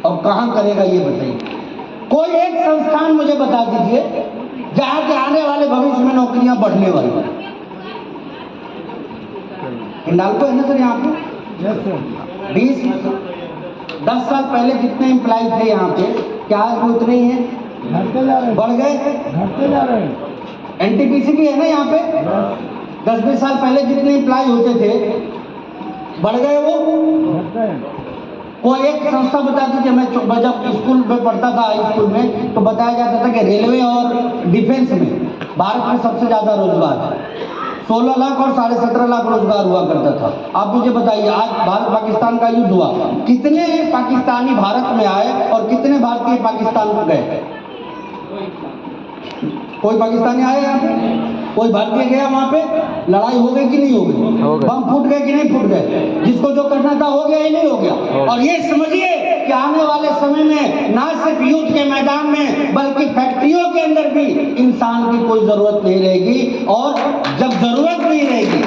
और कहाँ करेगा ये बताइए। कोई एक संस्थान मुझे बता दीजिए जहाँ के आने वाले भविष्य में नौकरियां बढ़ने वाली हैं। हिंडाल्को है ना सर यहाँ पे 10 साल पहले जितने एम्प्लॉय थे यहाँ पे, क्या आज भी उतने ही हैं? घटते जा रहे हैं, बढ़ गए? घटते जा रहे हैं। एनटीपीसी भी है ना यहाँ पे, 10-20 साल पहले जितने एम्प्लॉय होते थे बढ़ गए वो? घटते हैं। कोई एक संस्था बता दीजिए। मैं जब स्कूल में पढ़ता था, हाई स्कूल में, तो बताया जाता था कि रेलवे और डिफेंस में भारत में सबसे ज्यादा रोजगार है। 16 लाख और 17.5 लाख रोजगार हुआ करता था। आप मुझे बताइए, आज भारत पाकिस्तान का युद्ध हुआ, कितने पाकिस्तानी भारत में आए और कितने भारतीय पाकिस्तान को गए? कोई पाकिस्तानी आया यहाँ पे? कोई भारतीय गया वहां पे? लड़ाई हो गई कि नहीं हो गई? बम फूट गए कि नहीं फूट गए? जिसको जो करना था हो गया ही नहीं हो गया? और ये समझिए कि आने वाले समय में ना सिर्फ युद्ध के मैदान में बल्कि फैक्ट्रियों के अंदर भी इंसान की कोई जरूरत नहीं रहेगी। और जब जरूरत नहीं रहेगी,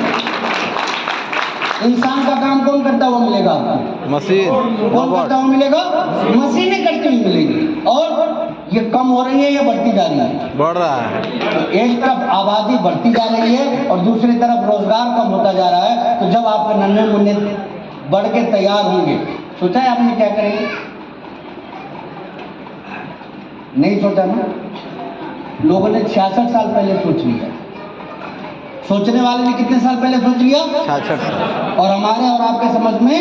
इंसान का काम कौन करता हुआ मिलेगा आपको? मशीन। कौन करता हुआ मिलेगा? मशीनें करती हुई मिलेगी। और ये कम हो रही है या बढ़ती जा रही है? बढ़ रहा है। तो एक तरफ आबादी बढ़ती जा रही है और दूसरी तरफ रोजगार कम होता जा रहा है। तो जब आपके नन्हे मुन्ने बढ़ के तैयार होंगे, सोचा है आपने क्या करेंगे? नहीं सोचा ना। लोगों ने 66 साल पहले सोच लिया। सोचने वाले ने कितने साल पहले सोच लिया? 66 साल। और हमारे और आपके समझ में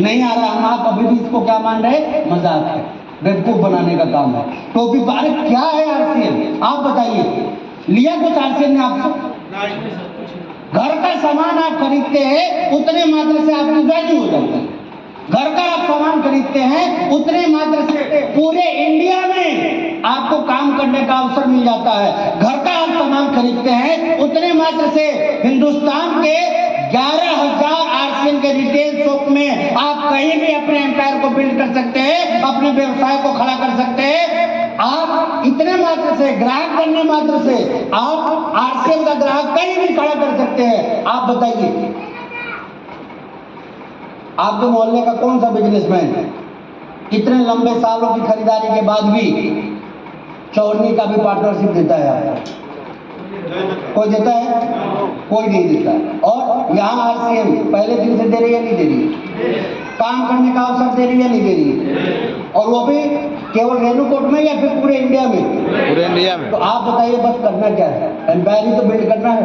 नहीं आ रहा। हम आप अभी भी इसको क्या मान रहे? मजाक है, बेवकूफ बनाने का काम है। तो भी बारे क्या है आरसीएम? आप बताइए, लिया कुछ आरसीएम ने आपसे? घर का सामान आप खरीदते हैं, उतने मात्र से आपकी वैल्यू हो जाती है। घर का आप सामान खरीदते हैं, उतने मात्र से पूरे इंडिया में आपको काम करने का अवसर मिल जाता है। घर का आप सामान खरीदते हैं, उतने मात्र से हिंदुस्तान के 11,000 आरसीएम के रिटेल शॉप में आप कहीं भी अपने एम्पायर को बिल्ड कर सकते हैं, अपने व्यवसाय को खड़ा कर सकते हैं। आप इतने मात्र से, ग्राहक बनने मात्र से आप आरसीएम का ग्राहक कहीं भी खड़ा कर सकते हैं। आप बताइए, आपके मोहल्ले का कौन सा बिजनेसमैन कितने लंबे सालों की खरीदारी के बाद भी चौरनी का भी पार्टनरशिप देता है आपको? कोई देता है? कोई नहीं देता। और यहाँ आरसीएम पहले दिन से दे रही है, नहीं दे रही? काम करने का अवसर दे रही है, नहीं दे रही? और वो भी केवल रेणुकूट में या फिर पूरे इंडिया में? पूरे इंडिया में। तो आप बताइए, बस करना क्या है? एम्पायर ही तो बिल्ड करना है।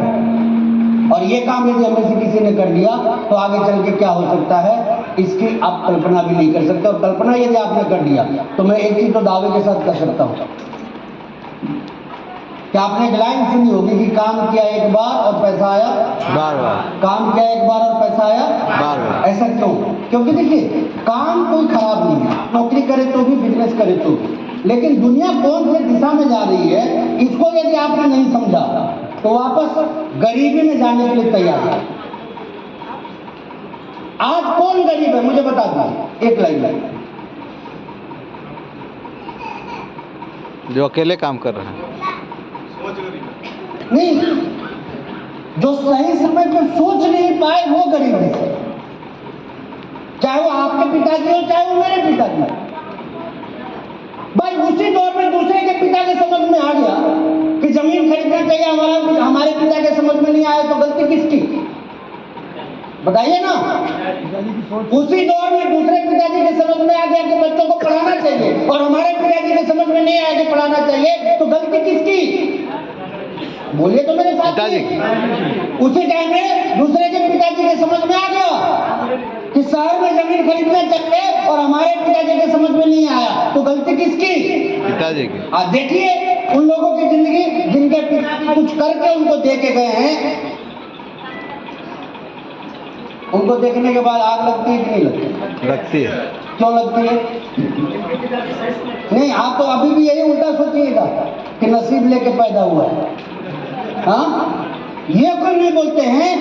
और ये काम यदि हमें से किसी ने कर लिया तो आगे चल के क्या हो सकता है, इसकी आप कल्पना भी नहीं कर सकते। और कल्पना यदि आपने कर लिया तो मैं एक चीज तो दावे के साथ कर सकता हूँ कि आपने एक लाइन सुनी होगी कि काम किया एक बार और पैसा आया बार बार। काम किया एक बार और पैसा आया बार बार। ऐसा क्यों? क्योंकि देखिए, काम कोई खराब नहीं है, नौकरी करे तो भी, बिजनेस करे तो भी। लेकिन दुनिया कौन सी दिशा में जा रही है, इसको यदि आपने नहीं समझा तो वापस गरीबी में जाने के लिए तैयार है। आज कौन गरीब है मुझे बता दो, एक लाइन में। जो अकेले काम कर रहे हैं। नहीं, जो सही समय पर सोच नहीं पाए वो गरीब है। चाहे वो आपके पिताजी हो, चाहे वो मेरे पिताजी हो। भाई उसी दौर में दूसरे के पिता के समझ में आ गया कि जमीन खरीदना चाहिए, हमारे पिता के समझ में नहीं आया तो गलती किसकी? बताइए ना। उसी दौर में दूसरे पिताजी के समझ में आ गया कि बच्चों को पढ़ाना चाहिए और हमारे पिताजी के समझ में नहीं आया कि पढ़ाना चाहिए, तो गलती किसकी? बोलिए तो मेरे साथ। उसी टाइम में दूसरे के पिताजी के समझ में आ गया कि शहर में जमीन खरीदना चाहिए और हमारे पिताजी के समझ में नहीं आया, तो गलती किसकी? पिताजी की। आप देखिए उन लोगों की जिंदगी जिनके पिता कुछ करके उनको दे के गए हैं, उनको देखने के बाद आग लगती है कि नहीं लगती? लगती है। क्यों लगती है? नहीं, आप तो अभी भी यही उल्टा सोचिएगा कि नसीब लेके पैदा हुआ है। हाँ, ये कोई नहीं बोलते हैं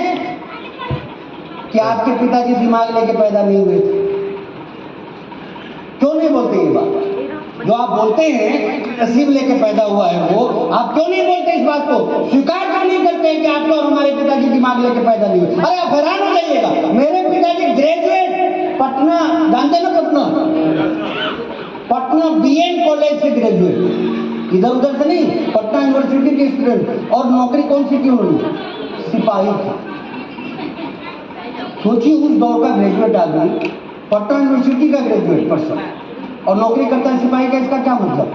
कि आपके पिताजी दिमाग लेके पैदा नहीं हुए थे। क्यों नहीं बोलते ये बात? जो आप बोलते हैं नसीब लेके पैदा हुआ है, वो आप क्यों नहीं बोलते इस बात को? स्वीकार क्यों नहीं करते हैं कि आपके और हमारे पिताजी दिमाग लेके पैदा नहीं हुए? अरे आप हैरान हो जाइएगा, मेरे पिताजी ग्रेजुएट पटना, जानते ना पटना? कॉलेज से ग्रेजुएट, इधर उधर से नहीं, पटना यूनिवर्सिटी के स्टूडेंट। और नौकरी कौन सी की उन्होंने? सिपाही की। सोचिए उस दौर का ग्रेजुएट आदमी, पटना यूनिवर्सिटी का ग्रेजुएट पर्सन, और नौकरी करता है सिपाही का, इसका क्या मतलब?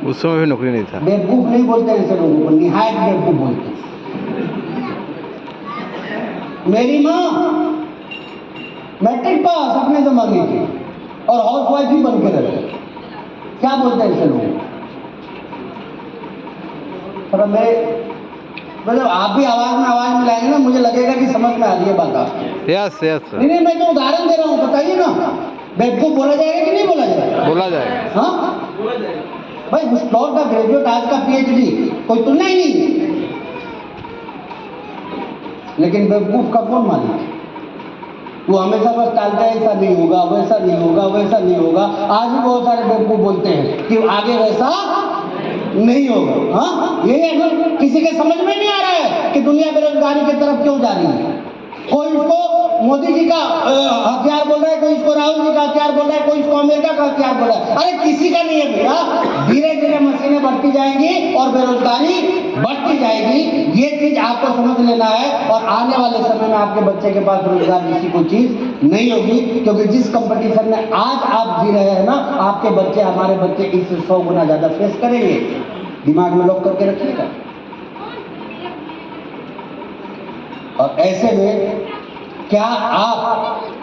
उस समय भी नौकरी नहीं था। बेवकूफ नहीं बोलते हैं ऐसे लोगों को, निहायत बेवकूफ बोलते हैं। मेरी माँ मैट्रिक पास अपने जमाने की और हाउस वाइफ ही बन के रहते, क्या बोलते हैं ऐसे लोग? पर मेरे मतलब आप भी आवाज में मिलाएंगे ना, मुझे लगेगा कि समझ में आ रही है बात आपको। यस यस नहीं, मैं तो उदाहरण दे रहा हूँ, बताइए ना, बेवकूफ बोला जाएगा कि नहीं बोला जाएगा? बोला जाएगा। हाँ भाई, उस दौर का ग्रेजुएट, आज का पीएचडी, कोई तुलना ही नहीं। लेकिन बेवकूफ का कौन मालिक है? वो हमेशा बस टालता है, ऐसा नहीं होगा, वैसा नहीं होगा, वैसा नहीं होगा। आज भी बहुत सारे बेवकूफ बोलते हैं कि आगे वैसा नहीं होगा। हाँ, ये किसी के समझ में नहीं आ रहा है कि दुनिया बेरोजगारी की तरफ क्यों जा रही है। कोई इसको मोदी जी का हथियार बोल रहा है, कोई इसको राहुल जी का हथियार बोल रहा है, कोई इसको अमेरिका का हथियार बोल रहा है। अरे किसी का नहीं है भैया। धीरे धीरे मशीनें बढ़ती जाएंगी और बेरोजगारी बढ़ती जाएगी, ये चीज आपको समझ लेना है। और आने वाले समय में आपके बच्चे के पास रोजगार जैसी कोई चीज नहीं होगी, क्योंकि जिस कंपटीशन में आज आप जी रहे हैं ना, आपके बच्चे, हमारे बच्चे इससे 100 गुना ज्यादा फेस करेंगे। दिमाग में लॉक करके रखिएगा। और ऐसे में क्या आप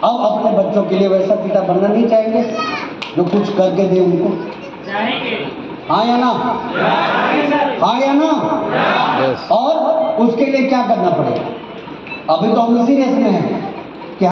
अब अपने बच्चों के लिए वैसा पिता बनना नहीं चाहेंगे जो कुछ करके दे उनको? हाँ या ना? हाँ या ना? यस। और उसके लिए क्या करना पड़ेगा? अभी तो हम इसी रेस में हैं।